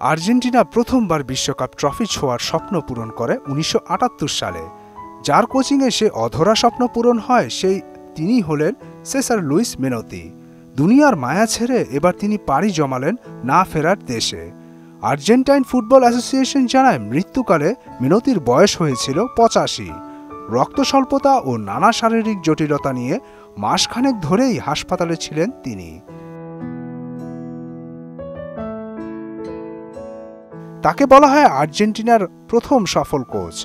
Argentina প্রথমবার বিশ্বকাপ trophy ছোঁয়ার স্বপ্ন পূরণ করে ১৯৭৮ সালে। যার কোচিংয়ে সে অধরা স্বপ্ন পূরণ হয় তিনি হলেন সেসার লুইস মেনোতি। দুনিয়ার মায়া ছেড়ে এবার তিনি পাড়ি জমালেন না ফেরার দেশে। আর্জেন্টাইন ফুটবল অ্যাসোসিয়েশন জানায় মৃত্যুকালে মেনোতির বয়স হয়েছিল ৮৫। রক্ত স্বল্পতা ও নানা শারীরিক জটিলতা নিয়ে মাসখানেক ধরেই হাসপাতালে ছিলেন তিনি। তাকে বলা হয় আর্জেন্টিনার প্রথম সফল কোচ।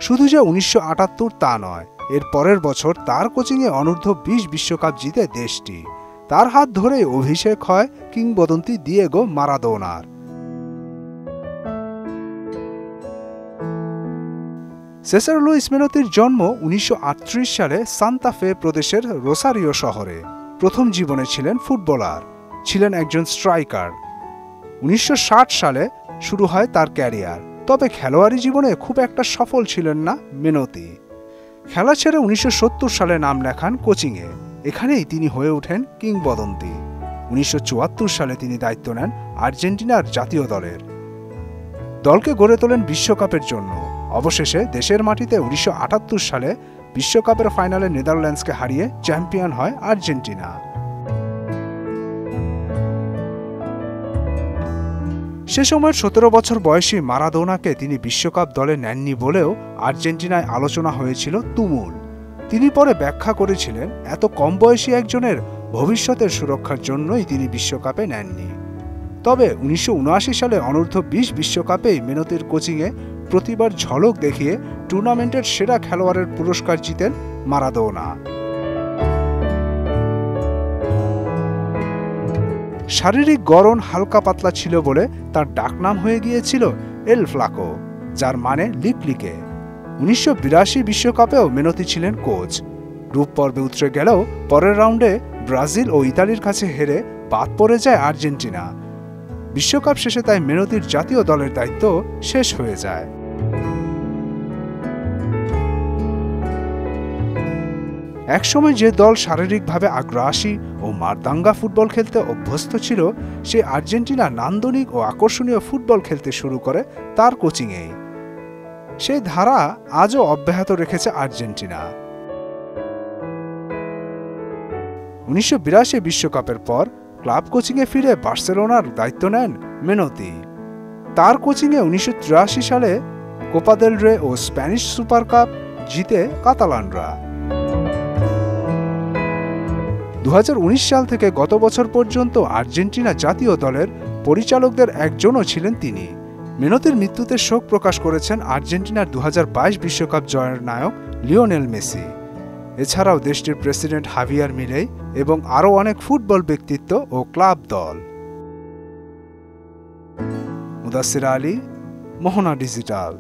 শুধু যে ১৯৭৮ তা নয়, এর পরের বছর তার কোচিংয়ে অনূর্ধ্ব-২০ বিশ্বকাপ জিতে দেশটি। তার হাত ধরেই অভিষেক হয় কিংবদন্তি দিয়েগো মারাদোনার। সেসার লুইস মেনোতির জন্ম ১৯৩৮ সালে সান্তা ফে প্রদেশের রোসারিও শহরে। প্রথম জীবনে ছিলেন ফুটবলার, ছিলেন একজন স্ট্রাইকার। ১৯৬০ সালে শুরু হয় তার ক্যারিয়ার। তবে খেলোয়াড়ি জীবনে খুব একটা সফল ছিলেন না মেনোতি। খেলা ছেড়ে ১৯৭০ সালে নাম লেখান কোচিংয়ে। এখানেই তিনি হয়ে ওঠেন কিংবদন্তি। ১৯৭৪ সালে তিনি দায়িত্ব নেন আর্জেন্টিনার জাতীয় দলের। দলকে গড়ে তোলেন বিশ্বকাপের জন্য। অবশেষে দেশের মাটিতে ১৯৭৮ সালে বিশ্বকাপের ফাইনালে নেদারল্যান্ডসকে হারিয়ে চ্যাম্পিয়ন হয় আর্জেন্টিনা। সে সময়ের ১৭ বছর বয়সী মারাদোনাকে তিনি বিশ্বকাপ দলে নেননি বলেও আর্জেন্টিনায় আলোচনা হয়েছিল তুমুল। তিনি পরে ব্যাখ্যা করেছিলেন, এত কম বয়সী একজনের ভবিষ্যতের সুরক্ষার জন্যই তিনি বিশ্বকাপে নেননি। তবে ১৯৭৯ সালে অনূর্ধ্ব-২০ বিশ্বকাপেই মেনোতির কোচিংয়ে প্রতিবার ঝলক দেখিয়ে টুর্নামেন্টের সেরা খেলোয়াড়ের পুরস্কার জিতেন মারাদোনা। শারীরিক গড়ন হালকা পাতলা ছিল বলে তার ডাকনাম হয়ে গিয়েছিল এল ফ্লাকো, যার মানে লিকলিকে। ১৯৮২ বিশ্বকাপেও মেনোতি ছিলেন কোচ। গ্রুপ পর্বে উতরে গেলেও পরের রাউন্ডে ব্রাজিল ও ইতালির কাছে হেরে বাদ পড়ে যায় আর্জেন্টিনা। বিশ্বকাপ শেষে তাই মেনোতির জাতীয় দলের দায়িত্ব শেষ হয়ে যায়। একসময় যে দল শারীরিকভাবে আগ্রাসী ও মারদাঙ্গা ফুটবল খেলতে অভ্যস্ত ছিল, সে আর্জেন্টিনা নান্দনিক ও আকর্ষণীয় ফুটবল খেলতে শুরু করে তার কোচিংয়েই। সেই ধারা আজও অব্যাহত রেখেছে আর্জেন্টিনা। ১৯৮২ বিশ্বকাপের পর ক্লাব কোচিংয়ে ফিরে বার্সেলোনার দায়িত্ব নেন মেনোতি। তার কোচিংয়ে ১৯৮৩ সালে কোপা দেল রে ও স্প্যানিশ সুপার কাপ জিতে কাতালানরা। ২০১৯ সাল থেকে গত বছর পর্যন্ত আর্জেন্টিনা জাতীয় দলের পরিচালকদের একজনও ছিলেন তিনি। মেনোতির মৃত্যুতে শোক প্রকাশ করেছেন আর্জেন্টিনার ২০২২ বিশ্বকাপ জয়ের নায়ক লিওনেল মেসি। এছাড়াও দেশটির প্রেসিডেন্ট হাভিয়ার মিলেই এবং আরও অনেক ফুটবল ব্যক্তিত্ব ও ক্লাব দল। মুদাসসির আলী, মোহনা ডিজিটাল।